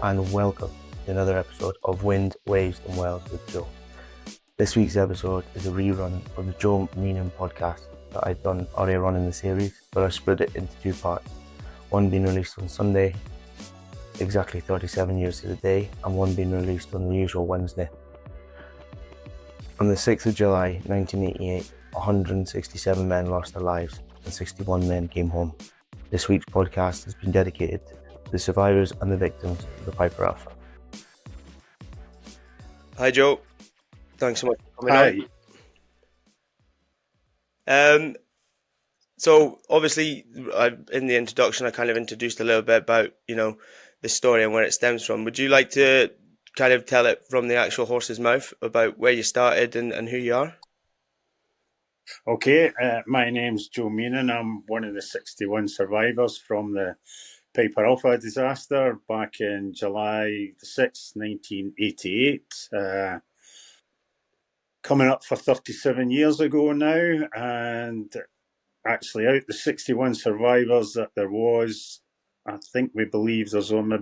and welcome to another episode of Wind, Waves and Wells with Joe. This week's episode is a rerun of the Joe Meanen podcast that I'd done earlier on in the series, but I split it into two parts, one being released on Sunday, exactly 37 years to the day, and one being released on the usual Wednesday. On the 6th of July 1988, 167 men lost their lives and 61 men came home. This week's podcast has been dedicated to the survivors and the victims of the Piper Alpha. Hi Joe, thanks so much for coming on. So obviously, in the introduction, I kind of introduced a little bit about, the story and where it stems from. Would you like to kind of tell it from the actual horse's mouth about where you started and who you are? Okay, my name's Joe Meanen. I'm one of the 61 survivors from the Piper Alpha disaster back in July 6, 1988. Coming up for 37 years ago now, and actually out the 61 survivors that there was, I think we believe there's only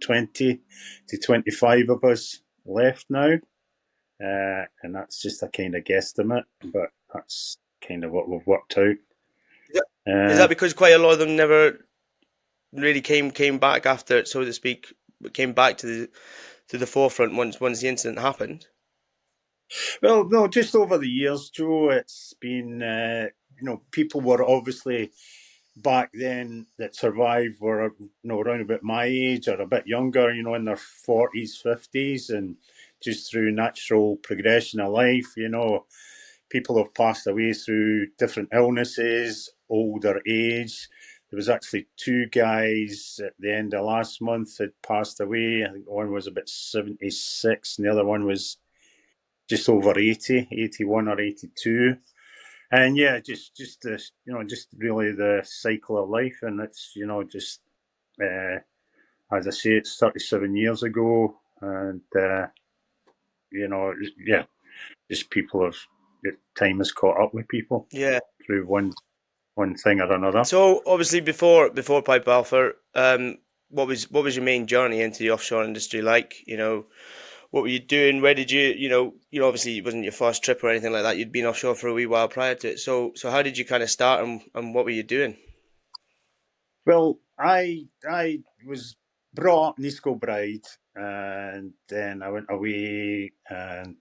20 to 25 of us left now. And that's just a kind of guesstimate, but that's kind of what we've worked out. Is that because quite a lot of them never really came back after it, so to speak, came back to the forefront once the incident happened? Well, no, just over the years, Joe, it's been, people were obviously back then that survived were, around about my age or a bit younger, in their 40s, 50s, and just through natural progression of life, people have passed away through different illnesses, older age. There was actually two guys at the end of last month that passed away. I think one was about 76 and the other one was just over 80, 81 or 82. And yeah, just this, just really the cycle of life. And it's, just, as I say, it's 37 years ago. And, just people have, time has caught up with people. Yeah. Through one thing or another. So obviously before Piper Alpha, what was your main journey into the offshore industry like? What were you doing? Where did you, obviously it wasn't your first trip or anything like that. You'd been offshore for a wee while prior to it. So how did you kind of start and what were you doing? Well, I was brought up in East Kilbride, and then I went away and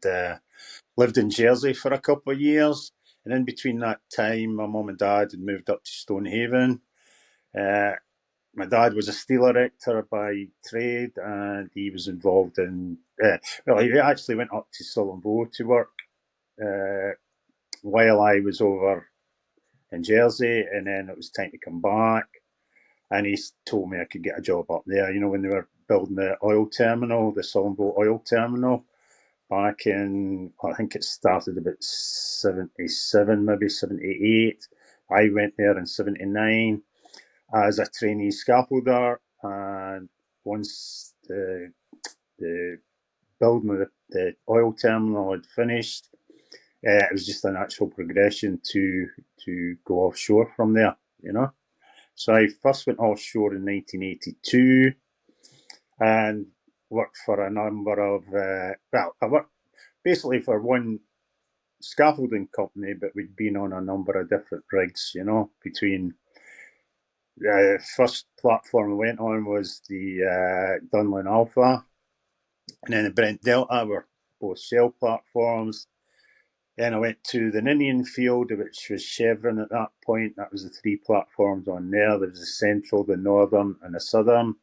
lived in Jersey for a couple of years. And in between that time, my mum and dad had moved up to Stonehaven. My dad was a steel erector by trade, and he was involved in. He actually went up to Sullenbow to work while I was over in Jersey, and then it was time to come back. And he told me I could get a job up there. When they were building the oil terminal, the Sullenbow oil terminal, back in, I think it started about 77, maybe 78. I went there in 79 as a trainee scaffolder, and once the building of the oil terminal had finished, it was just a natural progression to go offshore from there, So I first went offshore in 1982 and worked for a number of, I worked basically for one scaffolding company, but we'd been on a number of different rigs, between the first platform we went on was the Dunlin Alpha, and then the Brent Delta were both Shell platforms. Then I went to the Ninian field, which was Chevron at that point. That was the three platforms on there. There was the Central, the Northern, and the Southern.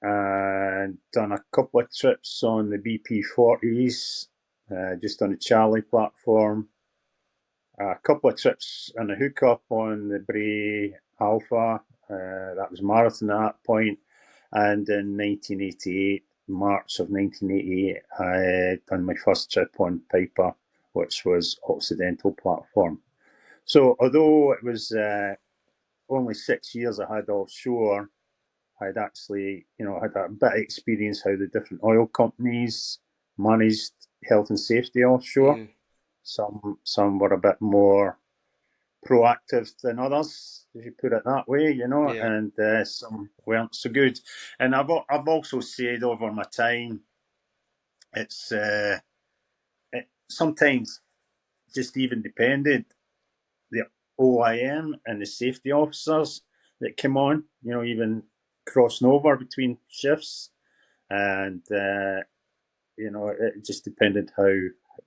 And done a couple of trips on the BP-40s, just on the Charlie platform. A couple of trips on a hookup on the Bray Alpha. That was Marathon at that point. And in 1988, March of 1988, I done my first trip on Piper, which was Occidental platform. So although it was only 6 years I had offshore, I'd actually, had a bit of experience how the different oil companies managed health and safety offshore. Some were a bit more proactive than others, if you put it that way, Yeah. and some weren't so good. And I've also said over my time, it's it sometimes just even depended the OIM and the safety officers that came on, even crossing over between shifts, and it just depended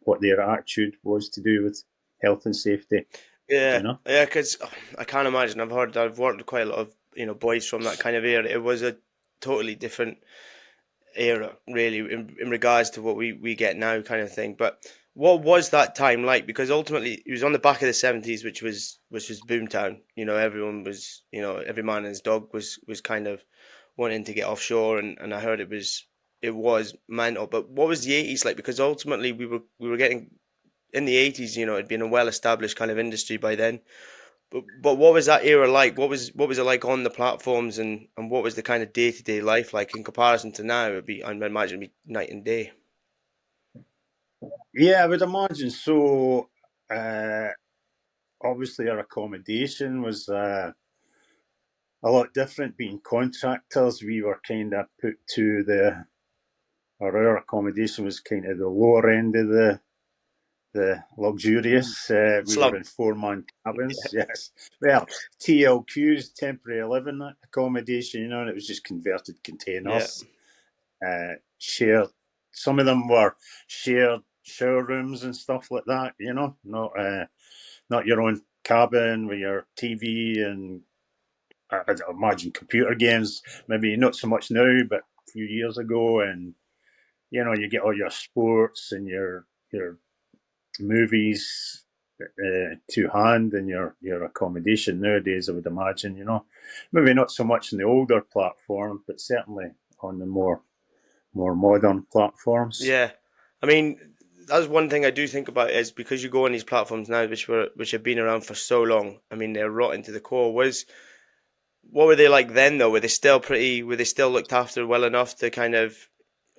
what their attitude was to do with health and safety. Yeah, You know. yeah, because I can't imagine. I've worked with quite a lot of boys from that kind of era. It was a totally different era, really, in regards to what we get now, kind of thing. But what was that time like? Because ultimately, it was on the back of the '70s, which was boomtown. Everyone was, every man and his dog was kind of wanting to get offshore, and I heard it was mental. But what was the '80s like? Because ultimately, we were getting in the '80s. It'd been a well established kind of industry by then. But what was that era like? What was it like on the platforms, and what was the kind of day to day life like in comparison to now? I imagine it'd be night and day. Yeah, I would imagine so. Uh, Obviously, our accommodation was a lot different. Being contractors, we were kind of put to or our accommodation was kind of the lower end of the luxurious. We were Slum. in 4-man cabins. Yes, well, TLQs, temporary living accommodation, and it was just converted Yeah. containers. Shared. Some of them were shared shower rooms and stuff like that. Not your own cabin with your TV and I imagine computer games. Maybe not so much now, but a few years ago, and you get all your sports and your movies to hand and your accommodation nowadays. I would imagine, maybe not so much in the older platform, but certainly on the more modern platforms. Yeah. I mean, that's one thing I do think about is because you go on these platforms now, which have been around for so long. I mean, they're rotten to the core. What were they like then though? Were they still looked after well enough to kind of,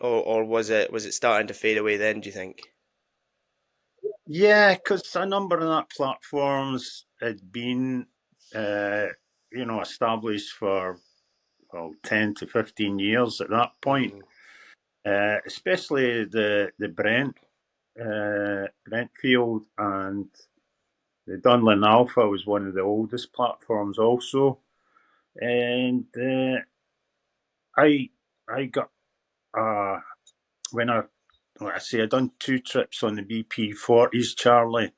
or was it starting to fade away then? Do you think? Yeah, because a number of that platforms had been, uh, established for 10 to 15 years at that point. Mm. Especially the Brentfield and the Dunlin Alpha was one of the oldest platforms also, and I I got uh when I say I done 2 trips on the BP40s, Charlie,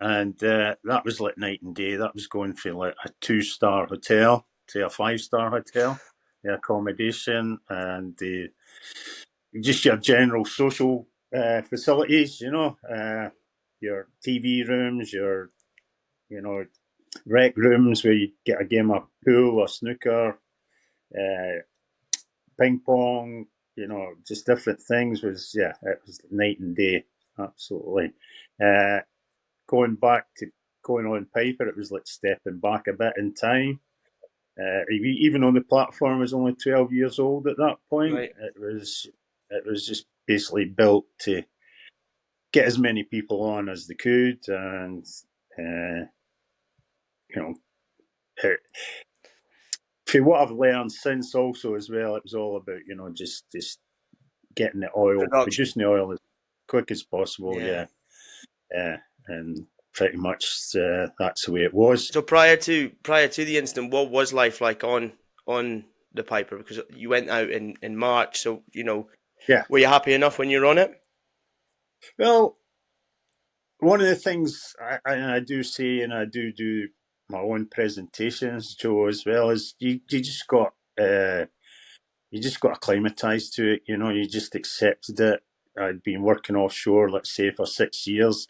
and that was like night and day. That was going from like a 2-star hotel to a 5-star hotel, the accommodation and the just your general social facilities. Your TV rooms, your you know rec rooms where you get a game of pool or snooker, uh, ping pong. Just different things. It was night and day, absolutely. Uh, going on paper, it was like stepping back a bit in time. Even on the platform, I was only 12 years old at that point. Right. It was just basically built to get as many people on as they could, and uh, you know, for what I've learned since also as well, it was all about just getting the oil, Production. producing the oil as quick as possible. Yeah. Yeah, and pretty much that's the way it was. So prior to the incident, what was life like on the Piper? Because you went out in March, so Yeah. were you happy enough when you were on it? Well, one of the things I do say, and I do my own presentations, Joe, as well, is you just got acclimatized to it. You just accepted it. I'd been working offshore, let's say, for 6 years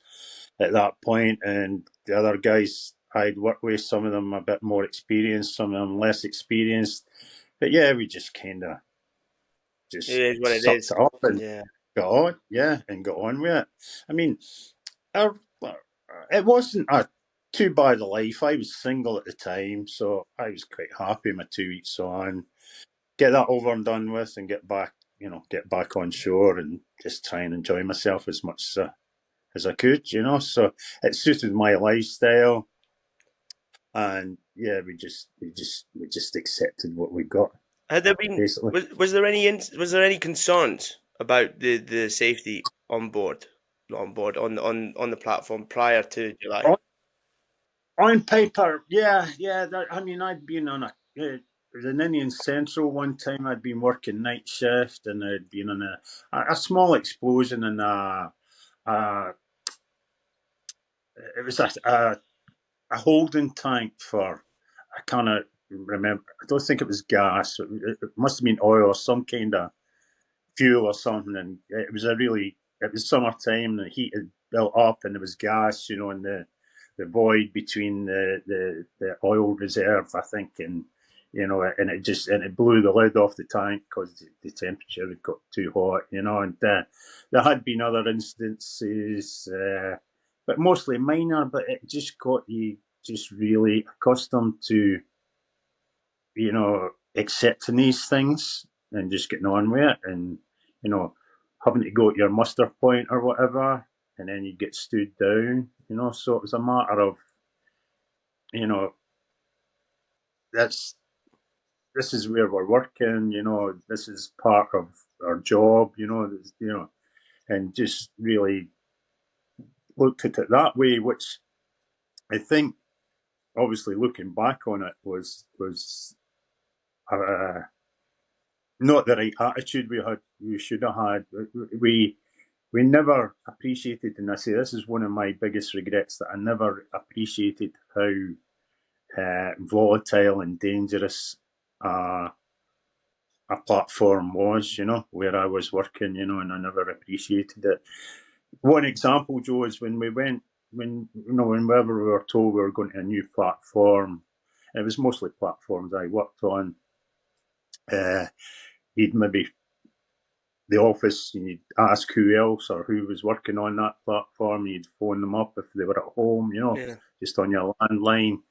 at that point, and the other guys I'd worked with, some of them a bit more experienced, some of them less experienced. But yeah, we just kind of It just is what it sucked is. it up and Yeah. got on, yeah, and got on with it. I mean, our, it wasn't a too bad a life. I was single at the time, so I was quite happy my 2 weeks on, get that over and done with, and get back on shore and just try and enjoy myself as much as I could. So it suited my lifestyle. and yeah, we just accepted what we got, Had there been basically. was there any was there any concerns about the safety on board, not on board on the platform prior to July? On paper, yeah. I mean, I'd been on it was in Indian Central one time. I'd been working night shift, and I'd been on a small explosion in a it was a holding tank for, I cannot remember. I don't think it was gas. It must have been oil or some kind of fuel or something. And it was summertime, and the heat had built up, and there was gas, in the void between the oil reserve, I think, and and it blew the lid off the tank because the temperature had got too hot, and there had been other incidences, but mostly minor. But it just got you just really accustomed to, accepting these things and just getting on with it, and having to go at your muster point or whatever, and then you get stood down. So it was a matter of, you know, that's this is where we're working. This is part of our job. And just really looked at it that way, which I think, obviously, looking back on it, was uh, not the right attitude we should have had. We never appreciated, and I say this is one of my biggest regrets, that I never appreciated how volatile and dangerous a platform was, where I was working, and I never appreciated it. One example, Joe, is whenever we were told we were going to a new platform, it was mostly platforms I worked on. You'd maybe the office, and you'd ask who else or who was working on that platform. You'd phone them up if they were at home, Yeah. just on your landline.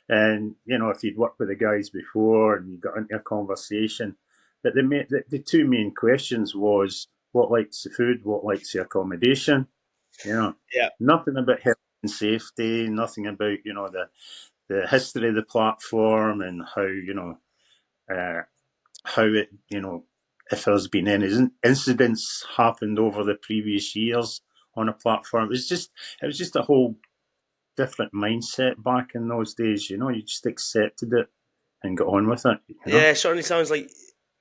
And, if you'd worked with the guys before and you got into a conversation, but the two main questions was, what likes the food, what likes the accommodation, Yeah. nothing about health and safety, nothing about, the history of the platform and how it, if there's been any incidents happened over the previous years on a platform. It was just a whole different mindset back in those days. You just accepted it and got on with it. Yeah, it certainly sounds like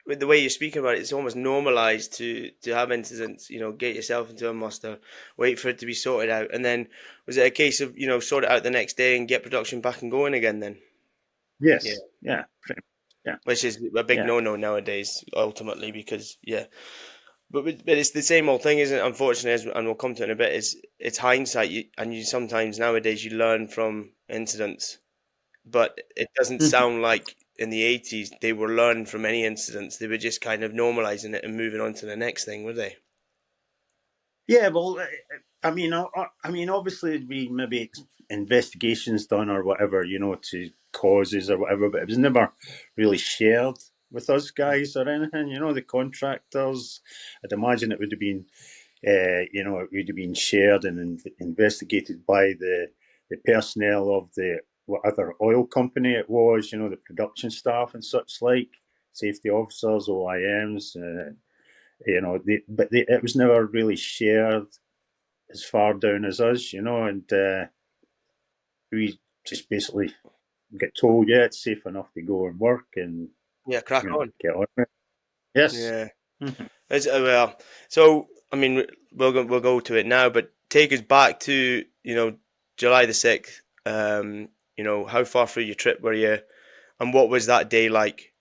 with the way you're speaking about it, it's almost normalized to have incidents, get yourself into a muster, wait for it to be sorted out, and then was it a case of, sort it out the next day and get production back and going again then? Yeah. Yes, yeah, pretty much. Yeah, Which is a big yeah. no-no nowadays, ultimately, because yeah. But it's the same old thing, isn't it? Unfortunately, and we'll come to it in a bit, is it's hindsight, and you sometimes nowadays you learn from incidents, but it doesn't Mhm. sound like in the 80s they were learning from any incidents. They were just kind of normalizing it and moving on to the next thing, were they? Yeah, well, I mean, obviously, there'd be maybe investigations done or whatever, to causes or whatever, but it was never really shared with us guys or anything. The contractors, I'd imagine it would have been, it would have been shared and investigated by the personnel of the whatever oil company it was, the production staff and such like, safety officers, OIMs. It was never really shared as far down as us, and we just basically get told, yeah, it's safe enough to go and work and, Yeah, crack on. get on with it. Yes. Yeah. Mhm. Well, so I mean, we'll go to it now, but take us back to July the 6th. How far through your trip were you, and what was that day like?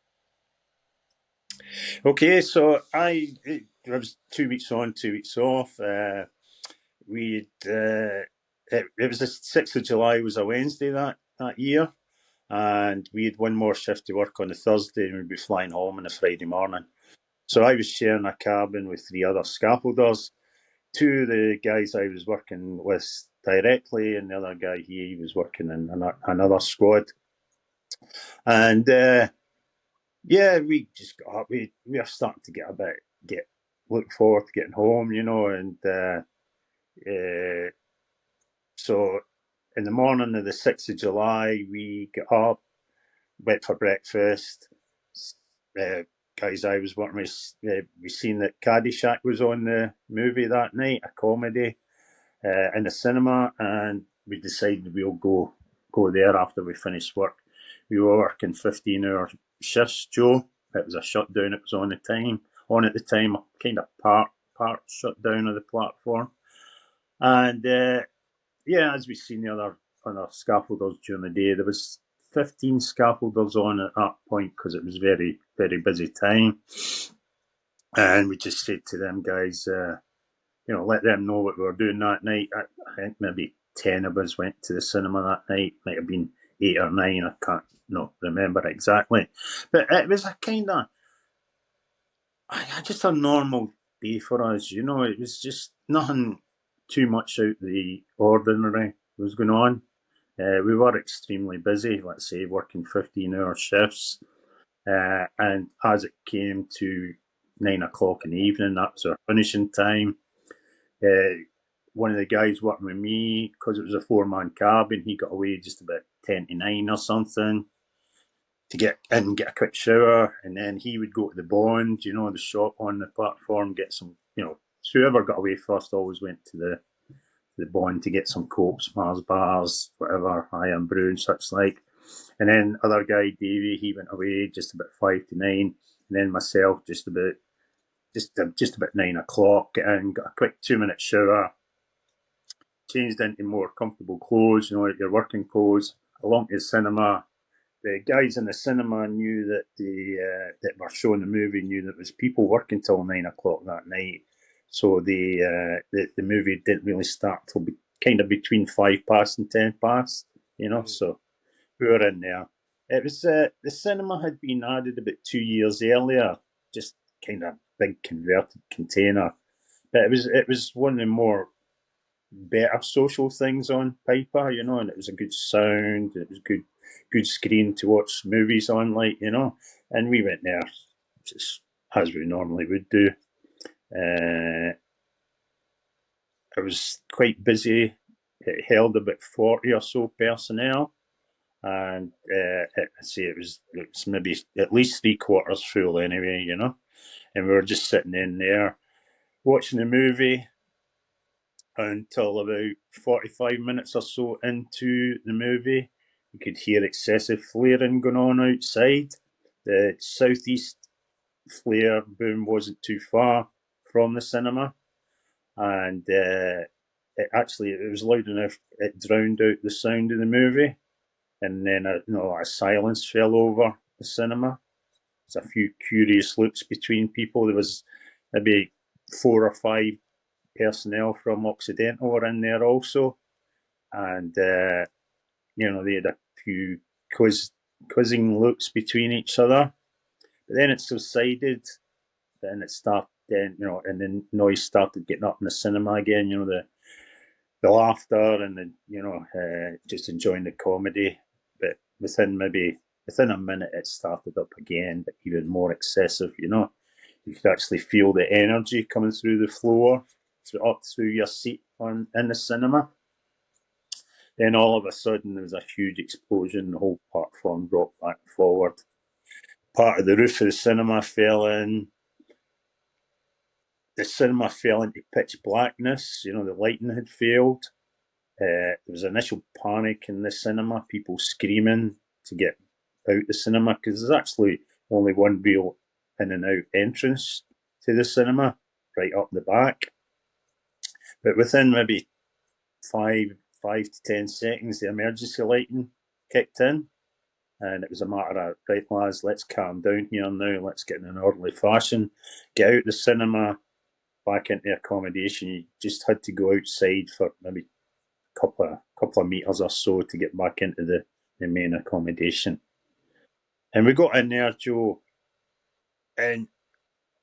Okay, so I was 2 weeks on, 2 weeks off. It was the 6th of July, was a Wednesday that year, and we had one more shift to work on the Thursday, and we'd be flying home on the Friday morning. So I was sharing a cabin with three other scaffolders. Two of the guys I was working with directly, and the other guy, he was working in another squad. And yeah, we just got up. We are starting to get look forward to getting home, and uh, so in the morning of the 6th of July, we got up, went for breakfast. Guys I was working with, we seen that Caddyshack was on the movie that night, a comedy, in the cinema, and we decided we'll go there after we finished work. We were working 15-hour shifts, Joe. It was a shutdown. It was on at the time, a kind of part shutdown of the platform. And as we seen the other scaffolders during the day, there was 15 scaffolders on at that point because it was very, very busy time. And we just said to them guys, let them know what we were doing that night. I think maybe 10 of us went to the cinema that night. Might have been 8 or 9. I can't remember exactly. But it was a kind of just a normal day for us. It was just nothing too much out the ordinary was going on. We were extremely busy, let's say, working 15-hour shifts. And as it came to 9 o'clock in the evening, that was our finishing time. One of the guys working with me, because it was a 4-man cabin, he got away just about 10 to 9 or something to get in and get a quick shower, and then he would go to the Bond, the shop on the platform, get some, whoever got away first always went to the Bond to get some Cokes, Mars bars, whatever, Iron Brew and such like. And then other guy, Davey, he went away just about 5 to 9, and then myself just about 9 o'clock, get in, got a quick 2-minute shower, changed into more comfortable clothes, your working clothes, along to the cinema. The guys in the cinema knew that that were showing the movie knew that there was people working till 9 o'clock that night. So the movie didn't really start till kind of between 5 past and 10 past, so we were in there. It was the cinema had been added about 2 years earlier, just kind of big converted container. But it was one of the more better social things on Piper, and it was a good sound, it was good screen to watch movies on, and we went there just as we normally would do. It was quite busy. It held about 40 or so personnel, and it was maybe at least 3/4 full anyway, and we were just sitting in there watching the movie until about 45 minutes or so into the movie. You could hear excessive flaring going on outside. The southeast flare boom wasn't too far from the cinema, and it was loud enough it drowned out the sound of the movie. And then a silence fell over the cinema. There's a few curious looks between people. There was maybe 4 or 5 personnel from Occidental were in there also, and they had a few quizzing looks between each other. But then it subsided. Then it started. Then and then noise started getting up in the cinema again. The laughter and just enjoying the comedy. But within a minute, it started up again, but even more excessive. You could actually feel the energy coming through the floor, up through your seat in the cinema. Then all of a sudden there was a huge explosion. The whole platform dropped back and forward. Part of the roof of the cinema fell in. The cinema fell into pitch blackness. The lighting had failed. There was initial panic in the cinema, people screaming to get out the cinema, because there's actually only one real in and out entrance to the cinema, right up the back. But within maybe 5 to 10 seconds, the emergency lighting kicked in, and it was a matter of, right lads, let's calm down here now, let's get in an orderly fashion, get out the cinema, back into accommodation. You just had to go outside for maybe a couple of meters or so to get back into the main accommodation. And we got in there, Joe, and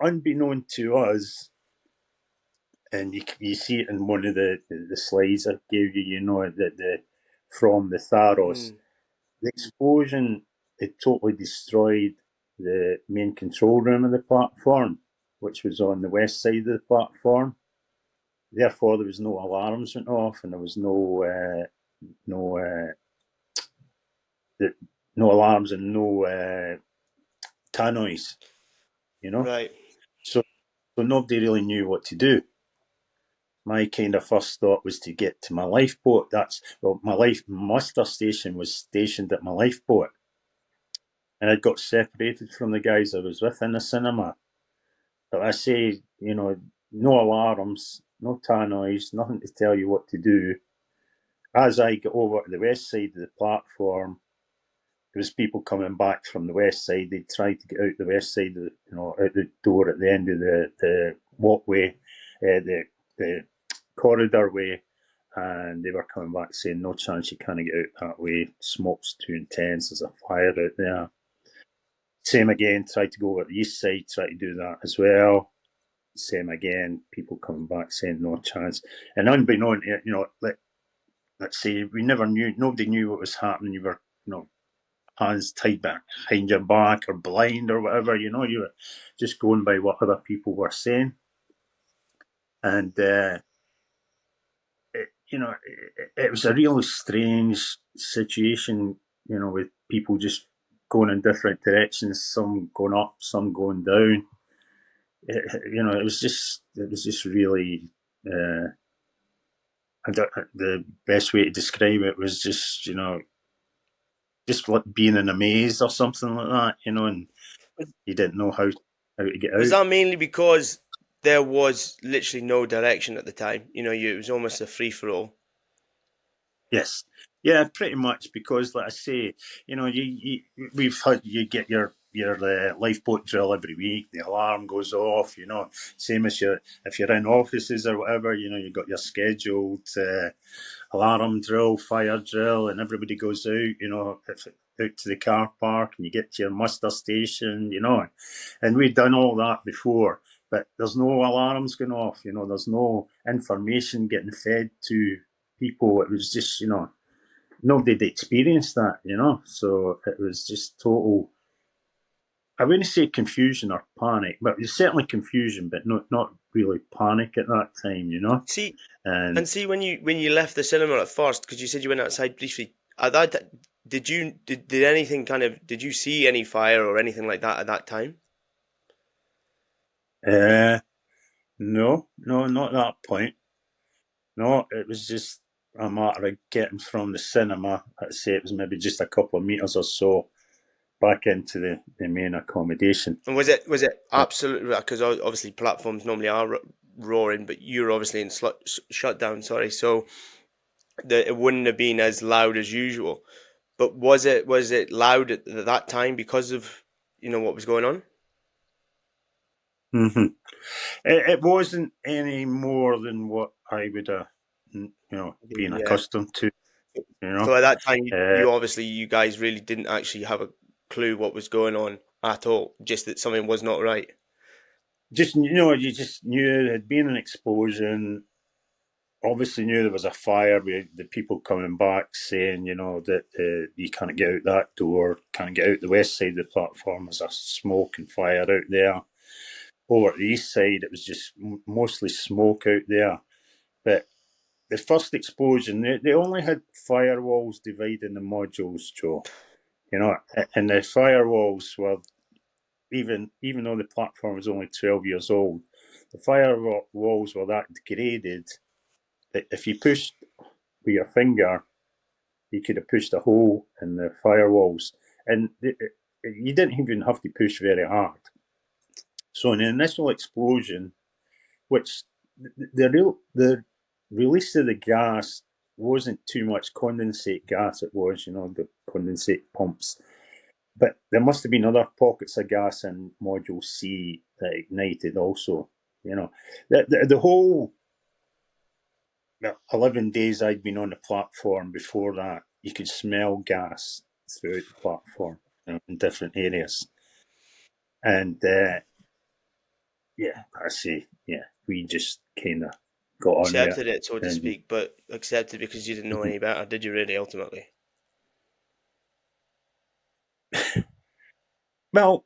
unbeknown to us, and you see it in one of the slides I gave you, from the Tharos, the explosion, it totally destroyed the main control room of the platform, which was on the west side of the platform. Therefore, there was no alarms went off, and there was no no no alarms and no tannoys, you know. Right. So nobody really knew what to do. My kind of first thought was to get to my lifeboat. My muster station was stationed at my lifeboat, and I got separated from the guys I was with in the cinema. But I say, no alarms, no tannoys, nothing to tell you what to do. As I got over to the west side of the platform, there was people coming back from the west side. They tried to get out the west side, out the door at the end of the walkway, the corridor way, and they were coming back saying, "No chance, you can't get out that way. Smoke's too intense. There's a fire out there." Same again. Tried to go over the east side. Tried to do that as well. Same again. People coming back saying, "No chance." And unbeknown, let's say we never knew. Nobody knew what was happening. You were, hands tied back behind your back or blind or whatever, you were just going by what other people were saying. And, it was a really strange situation, with people just going in different directions, some going up, some going down. It was just really, the best way to describe it was just like being in a maze or something like that, and you didn't know how to get Was out. that mainly because there was literally no direction at the time? It was almost a free for all. Yes, yeah, pretty much. Because, like I say, you get your lifeboat drill every week. The alarm goes off. Same as if you're in offices or whatever. You got your scheduled alarm drill, fire drill, and everybody goes out. Out to the car park, and you get to your muster station. And we'd done all that before. But there's no alarms going off. There's no information getting fed to people. It was just, nobody had experienced that, so it was just total, I wouldn't say confusion or panic, but it was certainly confusion, but not really panic at that time, See, and and see when you left the cinema at first, because you said you went outside briefly. At that, did anything did you see any fire or anything like that at that time? no, not that point. No, it was just a matter of getting from the cinema. I'd say it was maybe just a couple of meters or so back into the main accommodation. And was it Uh, absolutely, because obviously platforms normally are roaring, but you're obviously in shutdown. Sorry, so it wouldn't have been as loud as usual. But was it loud at that time because of what was going on? mhm. It wasn't any more than what I would have, been Yeah. accustomed to. You know, So at that time, uh, you guys really didn't actually have a clue what was going on at all, just that something was not right. you just knew there had been an explosion. Obviously, knew there was a fire. With the people coming back saying, that you can't get out that door, can't get out the west side of the platform. There's a smoke and fire out there. Over the east side, it was just mostly smoke out there. But the first explosion, they only had firewalls dividing the modules, Joe. And the firewalls were, even though the platform was only 12 years old, the firewalls were that degraded that if you pushed with your finger, you could have pushed a hole in the firewalls, and you didn't even have to push very hard. So in the initial explosion, which the release of the gas wasn't too much condensate gas. It was, the condensate pumps. But there must have been other pockets of gas in Module C that ignited also. The whole 11 days I'd been on the platform before that, you could smell gas throughout the platform, in different areas. And yeah, I say, yeah, we just kind of got on with it. Accepted it, so to And speak, but accepted because you didn't know any better, did you really, ultimately? well,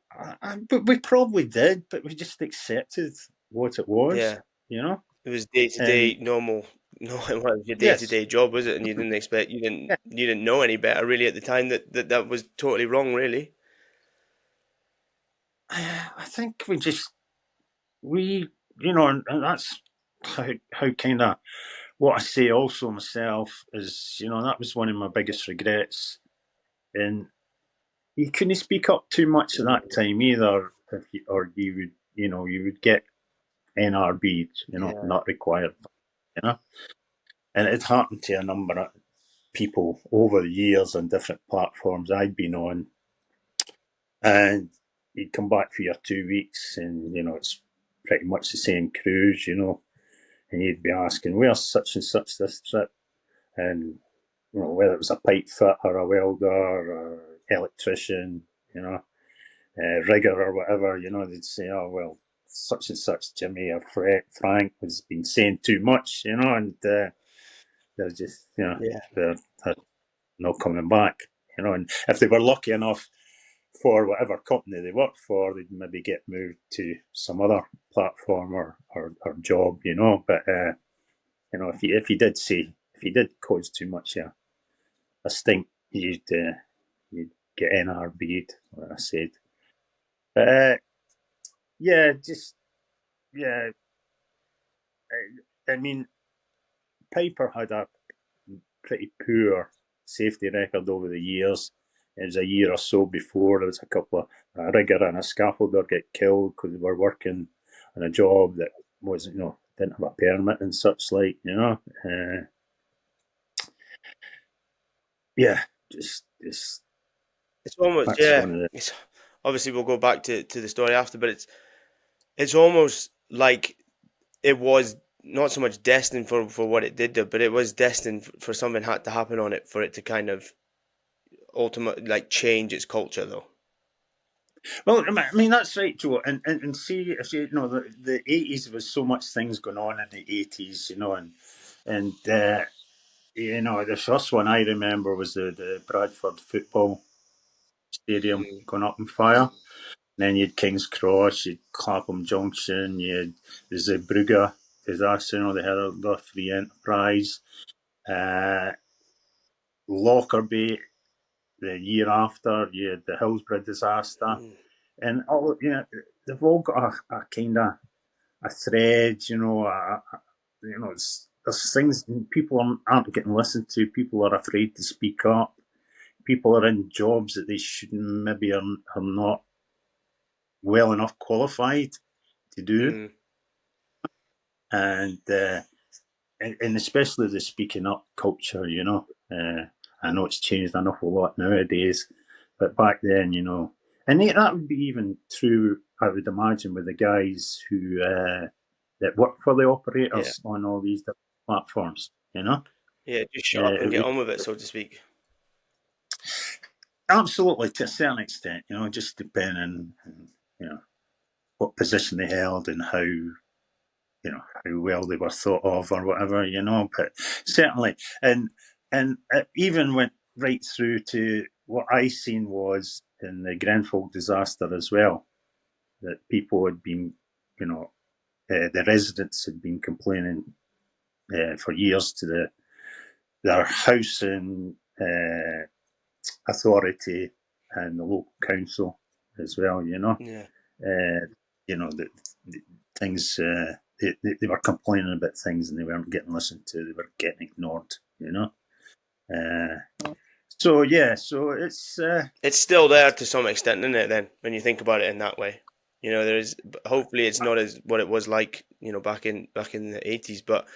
but we probably did, but we just accepted what it was, Yeah, you know. it was day to And day, normal No, it was your Yes. day-to-day job, was it? And you Yeah. you didn't know any better really at the time that was totally wrong, really. I think we, and that's how kind of what I say also myself is, that was one of my biggest regrets. And you couldn't speak up too much at that time either, or you would get NRB, Yeah, not required, you know. And it happened to a number of people over the years on different platforms I'd been on, and you'd come back for your 2 weeks, and it's pretty much the same crews, and you'd be asking, where's such and such this trip? And whether it was a pipe fitter or a welder or electrician, rigger or whatever, they'd say, oh, well, such and such Jimmy or Frank has been saying too much, and they're just, yeah, they're not coming back, and if they were lucky enough for whatever company they worked for, they'd maybe get moved to some other platform or job, but, if you did cause too much, a stink, you'd get NRB'd, like I said. But yeah, just yeah. I mean, Piper had a pretty poor safety record over the years. It was a year or so before there was a couple of a rigger and a scaffolder get killed because they were working on a job that wasn't, didn't have a permit and such like, yeah, just it's almost that's yeah. one of the. It's obviously we'll go back to the story after, but it's almost like it was not so much destined for what it did do, but it was destined for something had to happen on it for it to kind of ultimate like change its culture though. Well, I mean that's right, Joe. And see if the 80s was so much things going on in the 80s, and the first one I remember was the Bradford football stadium Mm. going up in fire. And then you had King's Cross, you had Clapham Junction, you had the Zeebrugge disaster, they had the Free Enterprise, uh, Lockerbie the year after, you had the Hillsborough disaster, Mm. and all they've all got a kind of a thread, there's things people aren't getting listened to. People are afraid to speak up. People are in jobs that they shouldn't maybe are not well enough qualified to do, Mm. and especially the speaking up culture. I know it's changed an awful lot nowadays, but back then, and that would be even true. I would imagine with the guys who that work for the Yeah. operators on all these different platforms. Yeah, just shut up and get It, on with it, so to speak. absolutely, to a certain extent, just depending on what position they held and how well they were thought of or whatever, but certainly, and it even went right through to what I seen was in the Grenfell disaster as well, that people had been, the residents had been complaining for years to their housing authority and the local council as well, Yeah. uh, the things they were complaining about things and they weren't getting listened to. They were getting ignored. So yeah, so It's still there to some extent, isn't it? Then, when you think about it in that way, there is. Hopefully, it's not as what it was like, back in the 80s, but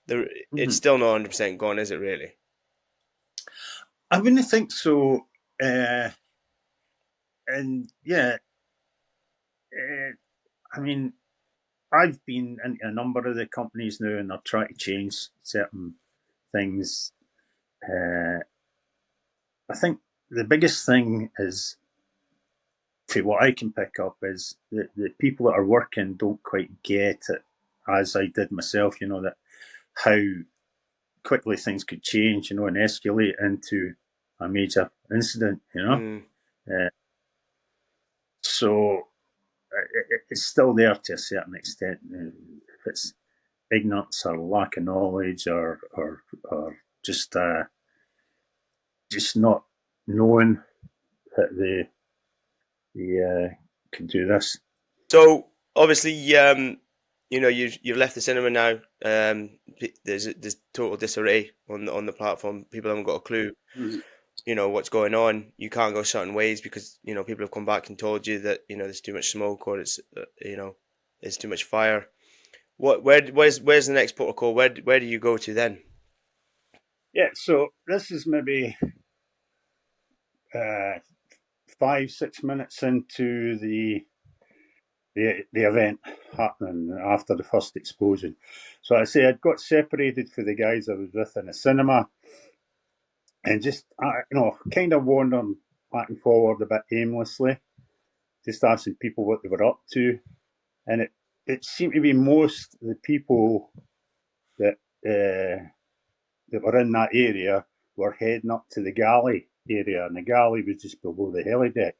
it's mhm. still not 100% gone, is it? Really? I wouldn't think so. And yeah, uh, I mean, I've been in a number of the companies now, and they're trying to change certain things. Uh, I think the biggest thing is, to what I can pick up, is that the people that are working don't quite get it, as I did myself. That how quickly things could change, and escalate into a major incident. Mm. Uh, so it's still there to a certain extent. If it's ignorance or lack of knowledge or just not knowing that they can do this. So obviously, you've left the cinema now. There's total disarray on the platform. People haven't got a clue, what's going on. You can't go certain ways because people have come back and told you that there's too much smoke or it's there's too much fire. Where's the next protocol? Where do you go to then? Yeah, so this is maybe 5-6 minutes into the event happening after the first explosion. So I say I'd got separated for the guys I was with in the cinema, and just kind of wandering back and forward a bit aimlessly, just asking people what they were up to, and it seemed to be most of the people that were in that area were heading up to the galley area, and the galley was just below the helideck.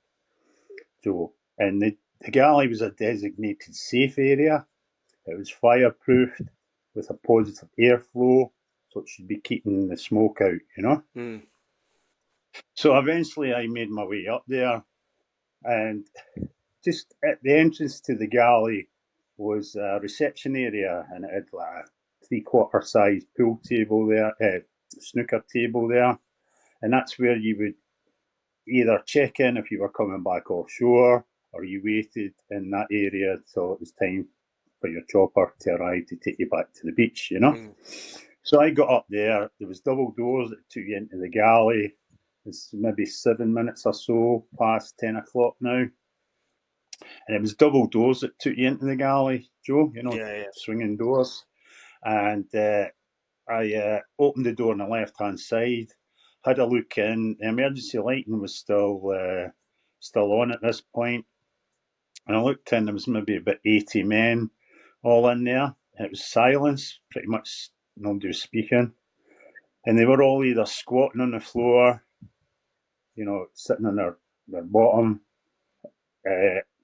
So, and the galley was a designated safe area. It was fireproofed with a positive airflow, so it should be keeping the smoke out, So eventually I made my way up there, and just at the entrance to the galley was a reception area, and it had like a 3/4 size pool table there, snooker table there, and that's where you would either check in if you were coming back offshore, or you waited in that area till it was time for your chopper to arrive to take you back to the beach, So I got up there. There was double doors that took you into the galley. It's maybe 7 minutes or so past 10 o'clock now. And it was double doors that took you into the galley, Joe, Yeah. swinging doors. And I opened the door on the left-hand side, had a look in. The emergency lighting was still on at this point. And I looked in, there was maybe about 80 men all in there. And it was silence, pretty much nobody was speaking. And they were all either squatting on the floor, sitting on their bottom,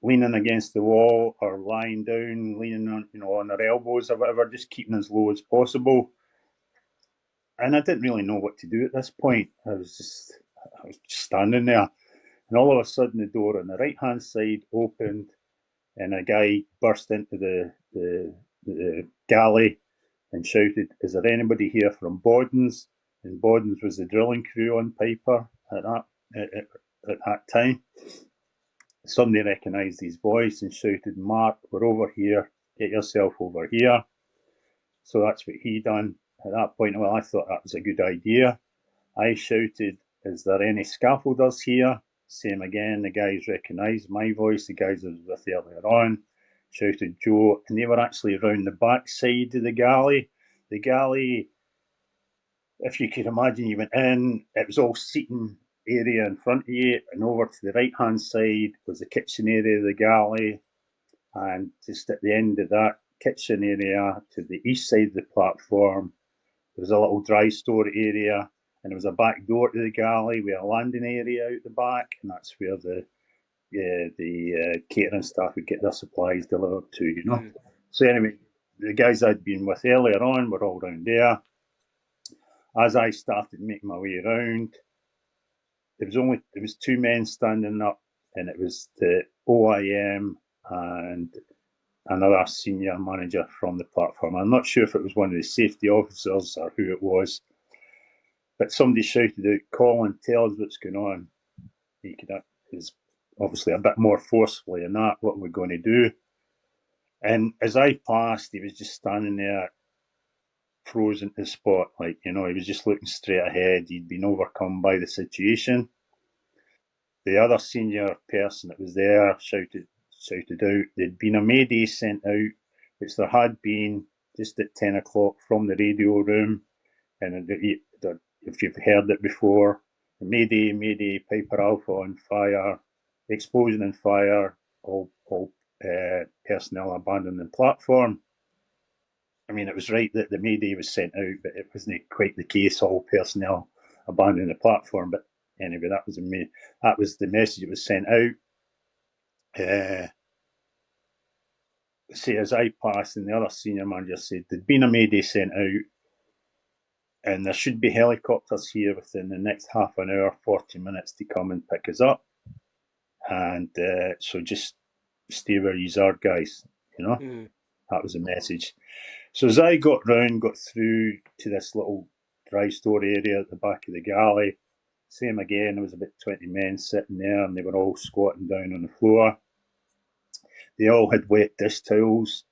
leaning against the wall, or lying down, leaning on their elbows or whatever, just keeping as low as possible. And I didn't really know what to do at this point. I was just standing there, and all of a sudden the door on the right hand side opened, and a guy burst into the galley and shouted, "Is there anybody here from Bodens?" And Bodens was the drilling crew on Piper at that time. Somebody recognised his voice and shouted, "Mark, we're over here. Get yourself over here." So that's what he done. At that point, well, I thought that was a good idea. I shouted, "Is there any scaffolders here?" Same again, the guys recognised my voice, the guys I was with earlier on, shouted Joe, and they were actually around the back side of the galley. The galley, if you could imagine, you went in, it was all seating area in front of you, and over to the right-hand side was the kitchen area of the galley, and just at the end of that kitchen area, to the east side of the platform, there was a little dry store area, and there was a back door to the galley with a landing area out the back, and that's where the catering staff would get their supplies delivered to. So anyway, the guys I'd been with earlier on were all around there. As I started making my way around, there was two men standing up, and it was the OIM and another senior manager from the platform. I'm not sure if it was one of the safety officers or who it was, but somebody shouted out, "Colin, tell us what's going on." He was obviously a bit more forcefully than that. What we're going to do. And as I passed, he was just standing there, frozen to the spot. He was just looking straight ahead. He'd been overcome by the situation. The other senior person that was there shouted out there'd been a mayday sent out, which there had been just at 10 o'clock from the radio room. And if you've heard it before, mayday, Piper Alpha on fire, explosion and fire, all personnel abandoning the platform. I mean, it was right that the mayday was sent out, but it wasn't quite the case, all personnel abandoning the platform. But anyway, that was the message that was sent out. say as I passed, and the other senior manager said there'd been a mayday sent out, and there should be helicopters here within the next half an hour, 40 minutes to come and pick us up. And so just stay where you are, guys. You know, that was the message. So as I got through to this little dry store area at the back of the galley, same again, there was about 20 men sitting there, and they were all squatting down on the floor. They all had wet dish towels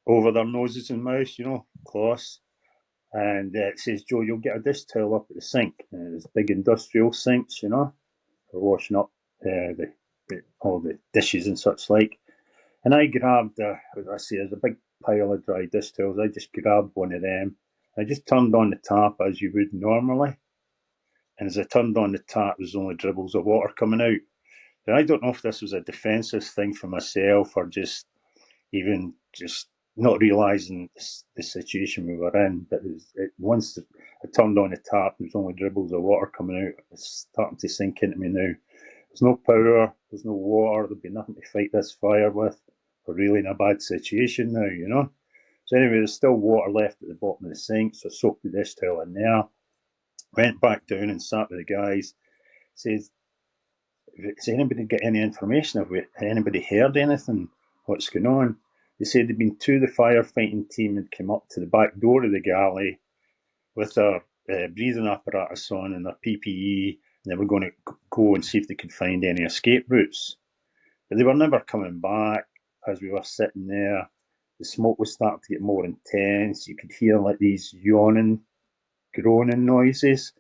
over their noses and mouths, you know, cloths. And it says, Joe, you'll get a dish towel up at the sink. And there's big industrial sinks, you know, for washing up all the dishes and such like. And I grabbed, there's a big pile of dry dish towels. I just grabbed one of them. I just turned on the tap as you would normally. And as I turned on the tap, there was only dribbles of water coming out. And I don't know if this was a defensive thing for myself or just not realising the situation we were in. But once I turned on the tap, there was only dribbles of water coming out. It's starting to sink into me now. There's no power, there's no water, there'll be nothing to fight this fire with. We're really in a bad situation now, you know. So anyway, there's still water left at the bottom of the sink, so I soaked the dish towel in there. Went back down and sat with the guys. Says, has anybody got any information? Have anybody heard anything? What's going on? They said there'd been two of the firefighting team had come up to the back door of the galley with their breathing apparatus on and their PPE, and they were going to go and see if they could find any escape routes. But they were never coming back. As we were sitting there, the smoke was starting to get more intense. You could hear like these yawning, groaning noises.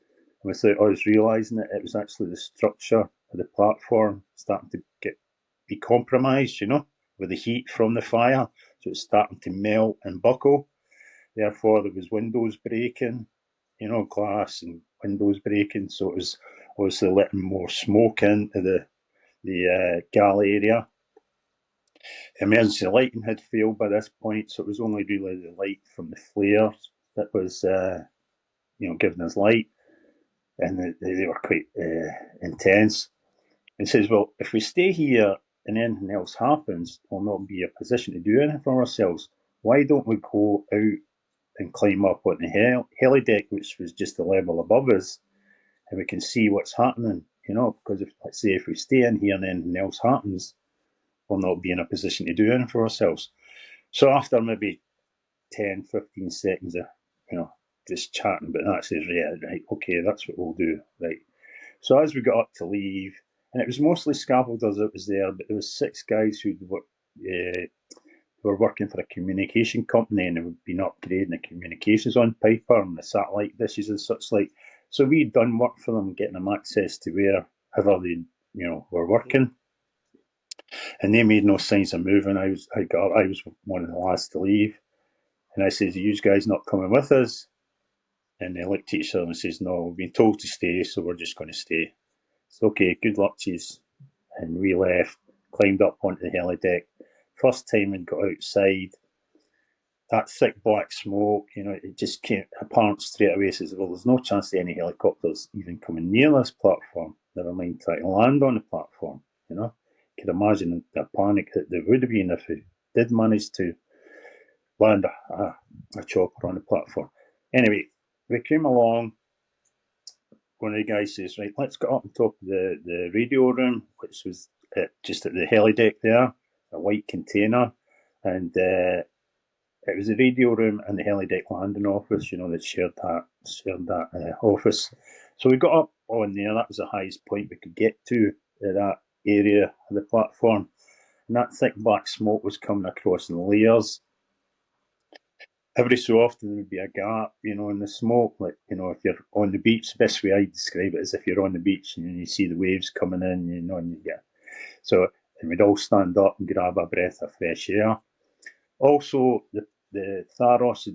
And without us realising it, it was actually the structure of the platform starting to be compromised, you know, with the heat from the fire. So it's starting to melt and buckle. Therefore, there was windows breaking, you know, glass and windows breaking. So it was obviously letting more smoke into the galley area. Emergency lighting had failed by this point, so it was only really the light from the flares that was, giving us light, and they were quite intense. And says, well, if we stay here and anything else happens, we'll not be in a position to do anything for ourselves. Why don't we go out and climb up on the heli deck, which was just a level above us, and we can see what's happening, you know, because if we stay in here and anything else happens, we'll not be in a position to do anything for ourselves. So after maybe 10, 15 seconds of, just chatting about that, says, yeah, right, okay, that's what we'll do, right. So as we got up to leave, and it was mostly scaffolders that was there, but there was 6 guys who were working for a communication company, and they had been upgrading the communications on Piper and the satellite dishes and such like. So we'd done work for them, getting them access to wherever they, were working. And they made no signs of moving. I was one of the last to leave. And I says, are you guys not coming with us? And they looked at each other and says, no, we've been told to stay, so we're just going to stay. So, okay, good luck to you. And we left, climbed up onto the heli deck. First time we got outside, that thick black smoke, it just came apparent straight away. Says, well, there's no chance of any helicopters even coming near this platform, never mind trying to land on the platform, Could imagine the panic that there would have been if we did manage to land a chopper on the platform. Anyway, we came along. One of the guys says, right, let's get up on top of the radio room, which was just at the heli deck there, a white container. And it was the radio room and the heli deck landing office, that shared that office. So we got up on there. That was the highest point we could get to that area of the platform. And that thick black smoke was coming across in layers. Every so often there would be a gap, in the smoke. Like, if you're on the beach, the best way I describe it is if you're on the beach and you see the waves coming in, and you get. So, and we'd all stand up and grab a breath of fresh air. Also, the Tharos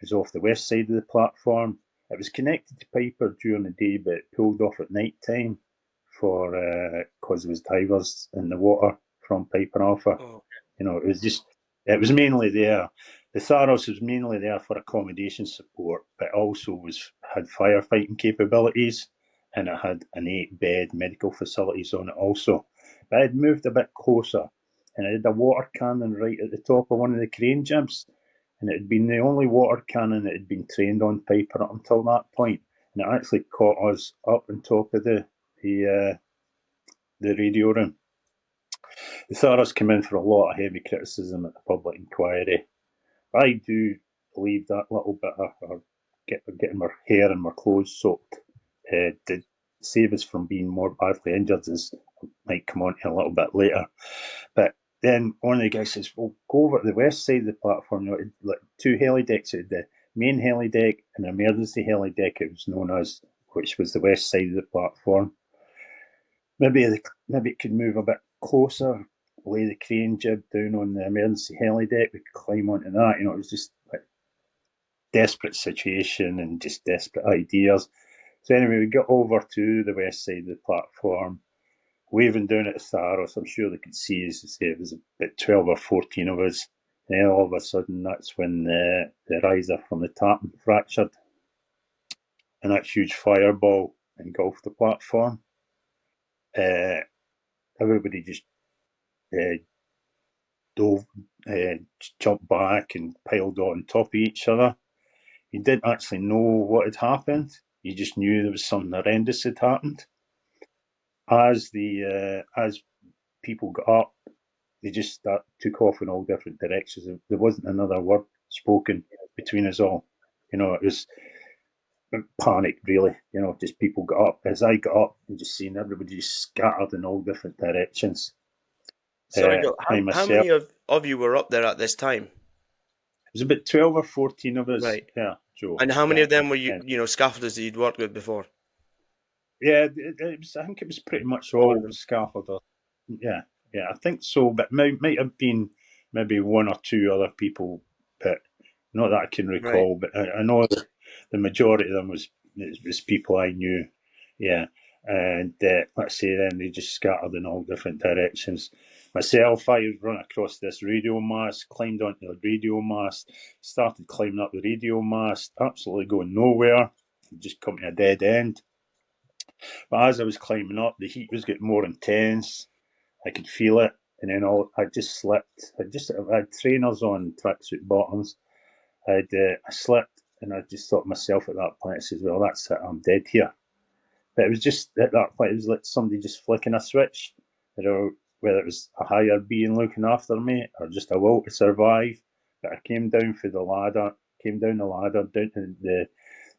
was off the west side of the platform. It was connected to Piper during the day, but it pulled off at night time because there was divers in the water from Piper Alpha. Oh. It was mainly there. The Tharos was mainly there for accommodation support, but also had firefighting capabilities, and it had an 8-bed medical facilities on it also. But I'd moved a bit closer, and it had a water cannon right at the top of one of the crane jibs, and it had been the only water cannon that had been trained on Piper up until that point, and it actually caught us up on top of the radio room. The Tharas came in for a lot of heavy criticism at the public inquiry. I do believe that little bit of getting my hair and my clothes soaked did save us from being more badly injured, as I might come on to a little bit later. But then one of the guys says, "Well, go over to the west side of the platform." You know, it, like two heli decks, the main heli deck and the emergency heli deck, it was known as, which was the west side of the platform. Maybe it could move a bit closer, lay the crane jib down on the emergency heli deck. We could climb onto that. You know, it was just like desperate situation and just desperate ideas. So anyway, we got over to the west side of the platform, waving down at the Tharos. I'm sure they could see us. It was about 12 or 14 of us. And then all of a sudden, that's when the riser from the tartan fractured, and that huge fireball engulfed the platform. Everybody just jumped back and piled on top of each other. You didn't actually know what had happened. You just knew there was something horrendous had happened. As people got up, they just took off in all different directions. There wasn't another word spoken between us all. You know, it was panic, really. You know, just people got up. As I got up, and just seeing everybody just scattered in all different directions. Sorry, Joe, how many of you were up there at this time? It was about 12 or 14 of us. Right. Yeah, Joe. And how many of them were scaffolders that you'd worked with before? Yeah, it was. I think it was pretty much all scaffolders. Yeah, I think so. But might have been maybe one or two other people, but not that I can recall. Right. But I know that the majority of them was people I knew. Yeah, and let's say then they just scattered in all different directions. Myself, I run across this radio mast, climbed onto the radio mast, started climbing up the radio mast, absolutely going nowhere, just come to a dead end. But as I was climbing up, the heat was getting more intense. I could feel it, and then I just slipped. I had trainers on, tracksuit bottoms. I slipped, and I just thought to myself at that point, I said, "Well, that's it. I'm dead here." But it was just at that point, it was like somebody just flicking a switch. You know, whether it was a higher being looking after me or just a will to survive. But I came down the ladder, down to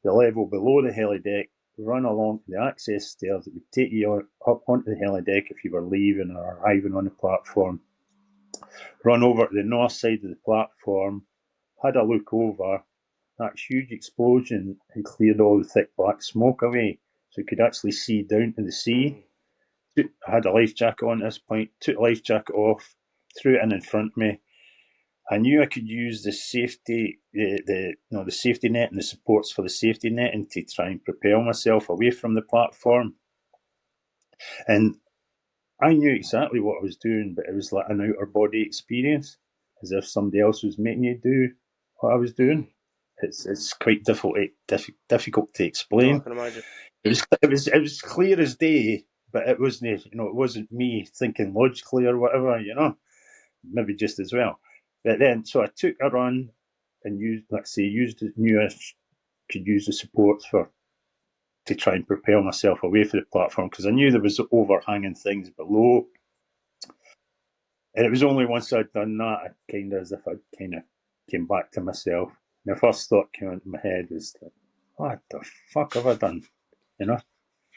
the level below the heli deck, run along the access stairs that would take you up onto the heli deck if you were leaving or arriving on the platform. Run over to the north side of the platform, had a look over. That huge explosion had cleared all the thick black smoke away, so you could actually see down to the sea. I had a life jacket on at this point, took the life jacket off, threw it in front of me. I knew I could use the safety, the safety net and the supports for the safety netting to try and propel myself away from the platform. And I knew exactly what I was doing, but it was like an outer body experience, as if somebody else was making you do what I was doing. It's quite difficult to explain. No, I can imagine. It was clear as day, but it wasn't me thinking logically or whatever, maybe just as well. But then, so I took a run and knew I could use the supports to try and propel myself away from the platform, because I knew there was overhanging things below. And it was only once I'd done that, as if I'd came back to myself. And the first thought came into my head was, like, what the fuck have I done? It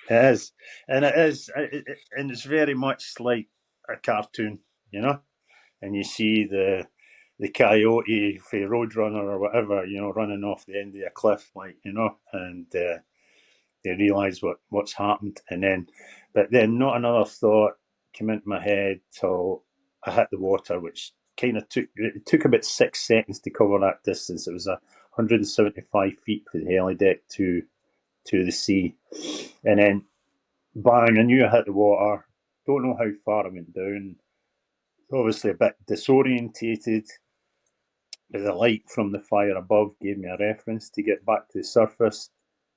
is. And it is. And it's very much like a cartoon, and you see the coyote for Roadrunner or whatever, running off the end of a cliff, and they realise what's happened, but then not another thought came into my head till I hit the water, which kind of took about 6 seconds to cover that distance. It was 175 feet from the heli deck to the sea, and then bang! I knew I hit the water. Don't know how far I went down. Obviously a bit disorientated, but the light from the fire above gave me a reference to get back to the surface.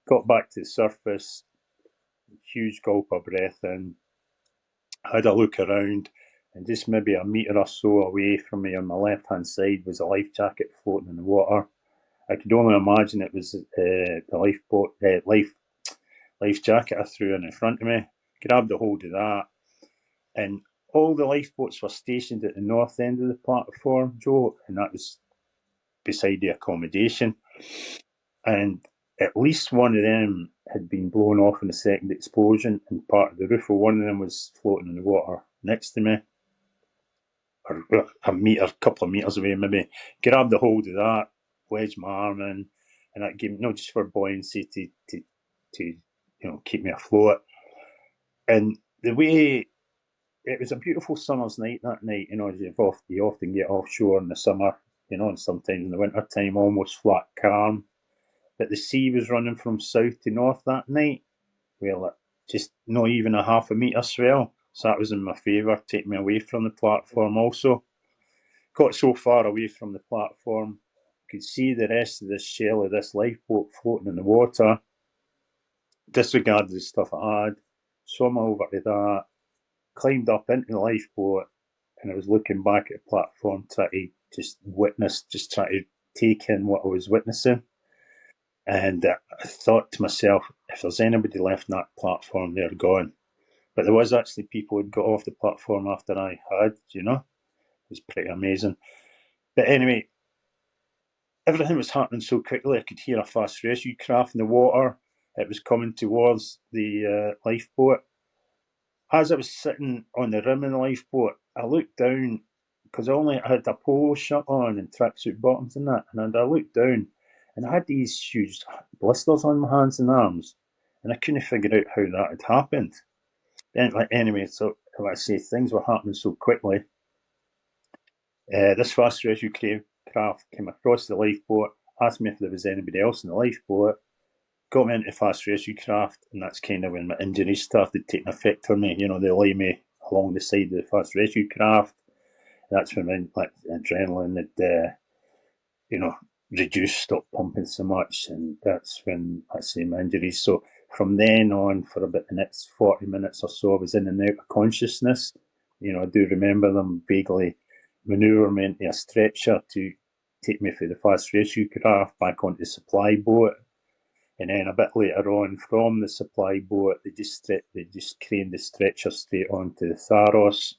Got back to the surface, huge gulp of breath in, had a look around, and just maybe a metre or so away from me on my left-hand side was a life jacket floating in the water. I could only imagine it was the life jacket I threw in front of me. Grabbed a hold of that, and all the lifeboats were stationed at the north end of the platform, Joe, and that was beside the accommodation. And at least one of them had been blown off in the second explosion, and part of the roof of one of them was floating in the water next to me, or a couple of metres away maybe. Grabbed a hold of that, wedged my arm in, and that gave me, just for buoyancy to keep me afloat. And the way, it was a beautiful summer's night that night, you often get offshore in the summer, and sometimes in the winter time, almost flat calm. But the sea was running from south to north that night. Well, just not even a half a metre swell. So that was in my favour, taking me away from the platform also. Got so far away from the platform, could see the rest of this shell of this lifeboat floating in the water. Disregarded the stuff I had, swam over to that, climbed up into the lifeboat, and I was looking back at the platform, trying to try to take in what I was witnessing. And I thought to myself, if there's anybody left on that platform, they're gone. But there was actually people who'd got off the platform after I had, It was pretty amazing. But anyway, everything was happening so quickly. I could hear a fast rescue craft in the water. It was coming towards the lifeboat. As I was sitting on the rim of the lifeboat, I looked down, because I had a polo shirt on and tracksuit bottoms and that, and I looked down, and I had these huge blisters on my hands and arms, and I couldn't figure out how that had happened. Anyway, so like I say, things were happening so quickly. This fast rescue craft came across the lifeboat, asked me if there was anybody else in the lifeboat, got me into the fast rescue craft, and that's kind of when my injuries started taking effect on me. They lay me along the side of the fast rescue craft, and that's when my adrenaline had, reduced, stopped pumping so much, and that's when I say my injuries. So from then on, for about the next 40 minutes or so, I was in and out of consciousness. I do remember them vaguely manoeuvring me into a stretcher to take me through the fast rescue craft back onto the supply boat. And then a bit later on, from the supply boat, they just craned the stretcher straight onto the Tharos.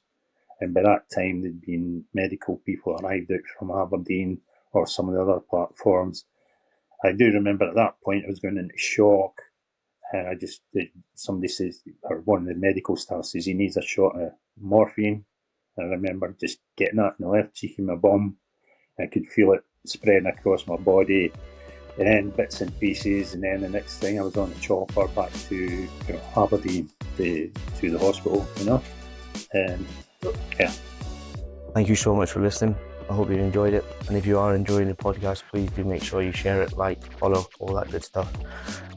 And by that time, there'd been medical people arrived out from Aberdeen or some of the other platforms. I do remember at that point I was going into shock, and somebody says, or one of the medical staff says, he needs a shot of morphine. And I remember just getting that in the left cheek of my bum. I could feel it spreading across my body, and then bits and pieces, and then the next thing I was on a chopper back to Aberdeen to the hospital, and yeah. Thank you so much for listening. I hope you enjoyed it, and if you are enjoying the podcast, please do make sure you share it, like, follow, all that good stuff.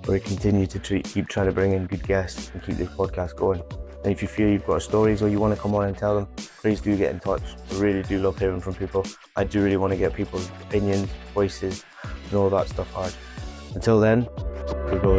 We continue to keep trying to bring in good guests and keep this podcast going. And if you feel you've got stories or you want to come on and tell them, please do get in touch. I really do love hearing from people. I do really want to get people's opinions, voices, and all that stuff hard. Until then, goodbye.